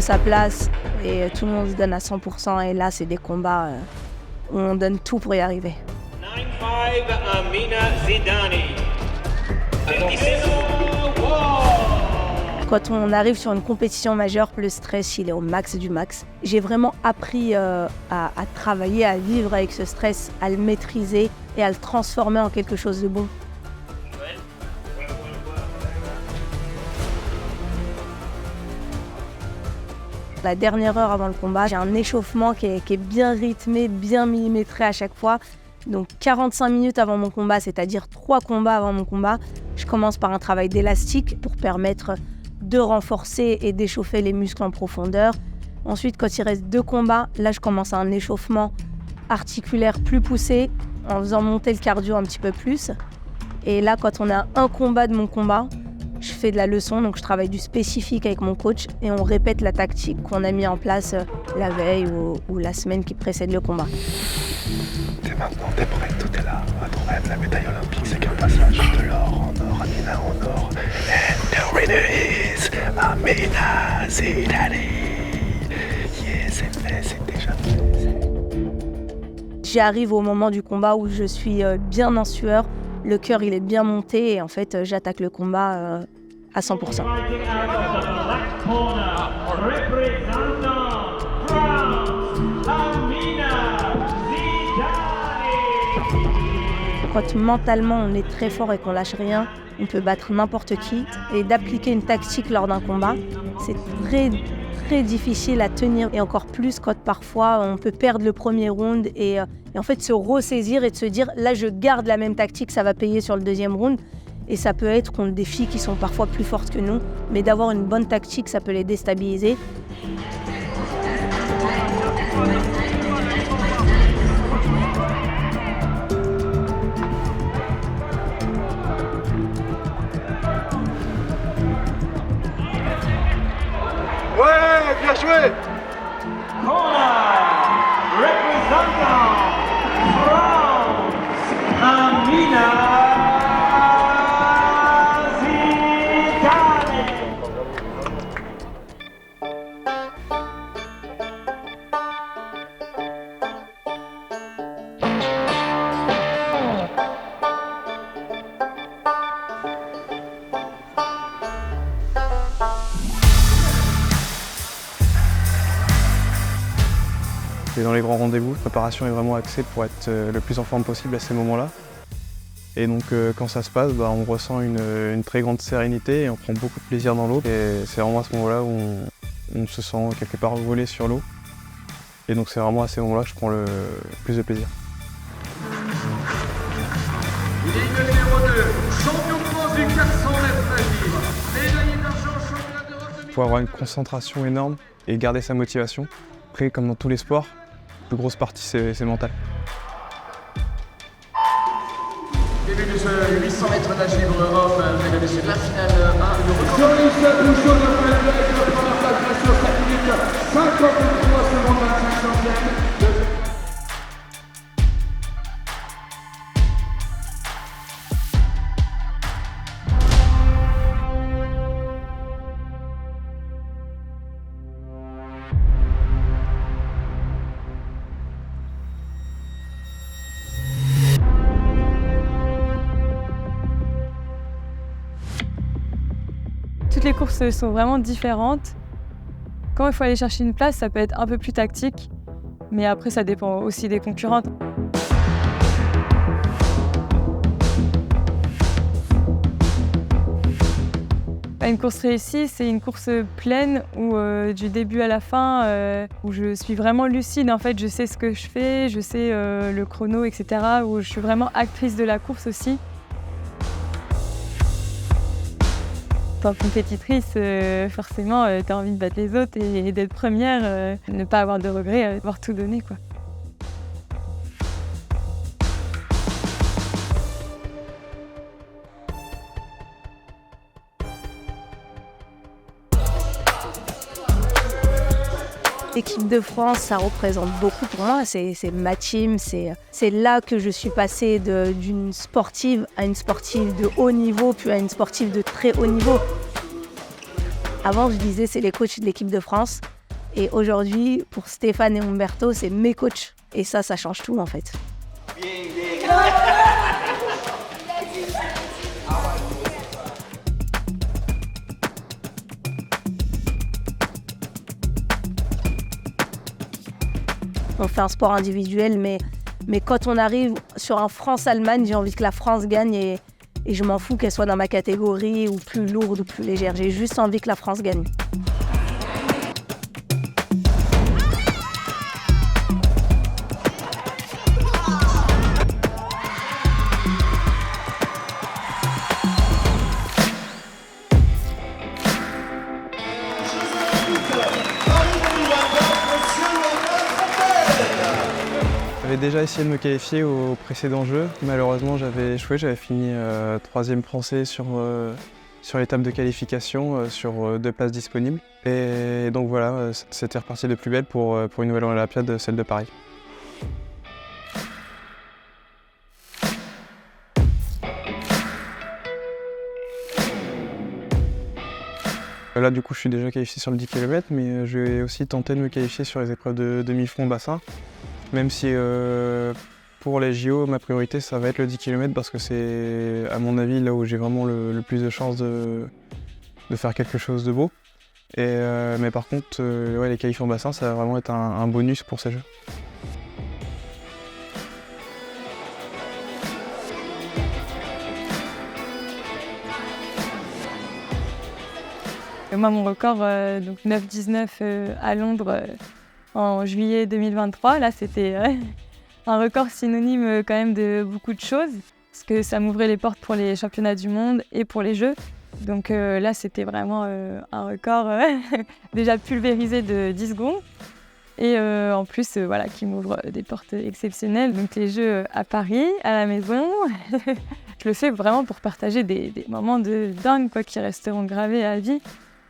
sa place et tout le monde se donne à 100%. Et là, c'est des combats où on donne tout pour y arriver. 9-5 Amina Zidani. Quand on arrive sur une compétition majeure, le stress, il est au max du max. J'ai vraiment appris à travailler, à vivre avec ce stress, à le maîtriser et à le transformer en quelque chose de bon. La dernière heure avant le combat, j'ai un échauffement qui est bien rythmé, bien millimétré à chaque fois. Donc 45 minutes avant mon combat, c'est-à-dire 3 combats avant mon combat, je commence par un travail d'élastique pour permettre de renforcer et d'échauffer les muscles en profondeur. Ensuite, quand il reste 2 combats, là je commence un échauffement articulaire plus poussé en faisant monter le cardio un petit peu plus. Et là, quand on a un combat de mon combat, je fais de la leçon, donc je travaille du spécifique avec mon coach et on répète la tactique qu'on a mis en place la veille ou la semaine qui précède le combat. T'es maintenant, t'es prêt, tout est là. À ton rêve, la médaille olympique, c'est qu'un passage de l'or en or, Amina en or. And the winner is Amina Zidani. Yeah, c'est fait, c'est déjà fait. J'arrive au moment du combat où je suis bien en sueur, le cœur il est bien monté et en fait j'attaque le combat à 100%. Quand mentalement on est très fort et qu'on lâche rien, on peut battre n'importe qui. Et d'appliquer une tactique lors d'un combat, c'est très difficile à tenir. Et encore plus quand parfois on peut perdre le premier round et en fait se ressaisir et de se dire là je garde la même tactique, ça va payer sur le deuxième round. Et ça peut être contre des filles qui sont parfois plus fortes que nous, mais d'avoir une bonne tactique, ça peut les déstabiliser. Ouais, bien joué! Représentant France, Amina Zidani. Et dans les grands rendez-vous, la préparation est vraiment axée pour être le plus en forme possible à ces moments-là. Et donc quand ça se passe, on ressent une très grande sérénité et on prend beaucoup de plaisir dans l'eau. Et c'est vraiment à ce moment-là où on se sent quelque part voler sur l'eau. Et donc c'est vraiment à ces moments-là que je prends le plus de plaisir. Ligne numéro 2, champion de France du 400 mètres nageurs. Médaillé d'argent, championnat d'Europe 2000. Il faut avoir une concentration énorme et garder sa motivation. Après, comme dans tous les sports, la plus grosse partie c'est mental. Début du jeu, 800 mètres nage libre Europe, mesdames et messieurs, la finale 1. Jean-Michel Bouchon de Frederic, la première place, bien sûr, 7 minutes 53 secondes 25 centièmes. Toutes les courses sont vraiment différentes. Quand il faut aller chercher une place, ça peut être un peu plus tactique, mais après ça dépend aussi des concurrentes. Une course réussie, c'est une course pleine où du début à la fin, où je suis vraiment lucide. En fait, je sais ce que je fais, je sais le chrono, etc. Où je suis vraiment actrice de la course aussi. En tant que compétitrice, forcément, tu as envie de battre les autres et d'être première, ne pas avoir de regrets, avoir tout donné, quoi. L'équipe de France, ça représente beaucoup pour moi, c'est ma team, c'est là que je suis passée d'une sportive à une sportive de haut niveau, puis à une sportive de très haut niveau. Avant, je disais c'est les coachs de l'équipe de France. Et aujourd'hui, pour Stéphane et Umberto, c'est mes coachs. Et ça change tout en fait. On fait un sport individuel, mais quand on arrive sur un France-Allemagne, j'ai envie que la France gagne et je m'en fous qu'elle soit dans ma catégorie ou plus lourde ou plus légère. J'ai juste envie que la France gagne. J'avais déjà essayé de me qualifier au précédent jeu. Malheureusement, j'avais échoué. J'avais fini 3e français sur l'étape de qualification sur 2 places disponibles. Et donc voilà, c'était reparti de plus belle pour une nouvelle Olympiade, celle de Paris. Là, du coup, je suis déjà qualifié sur le 10 km, mais je vais aussi tenter de me qualifier sur les épreuves de demi-fond bassin. Même si pour les JO, ma priorité, ça va être le 10 km parce que c'est, à mon avis, là où j'ai vraiment le plus de chances de faire quelque chose de beau. Mais par contre, ouais, les qualifs en bassin, ça va vraiment être un bonus pour ces Jeux. Moi, mon record, donc 9,19 à Londres en juillet 2023, là, c'était un record synonyme quand même de beaucoup de choses, parce que ça m'ouvrait les portes pour les championnats du monde et pour les Jeux. Donc là, c'était vraiment un record déjà pulvérisé de 10 secondes. Et en plus, voilà, qui m'ouvre des portes exceptionnelles. Donc les Jeux à Paris, à la maison. Je le fais vraiment pour partager des moments de dingue, quoi, qui resteront gravés à vie.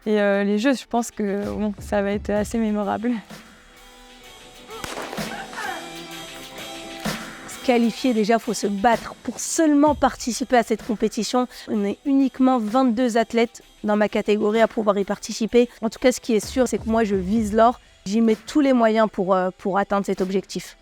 Et les Jeux, je pense que bon, ça va être assez mémorable. Se qualifier, déjà, il faut se battre pour seulement participer à cette compétition. On est uniquement 22 athlètes dans ma catégorie à pouvoir y participer. En tout cas, ce qui est sûr, c'est que moi, je vise l'or. J'y mets tous les moyens pour atteindre cet objectif.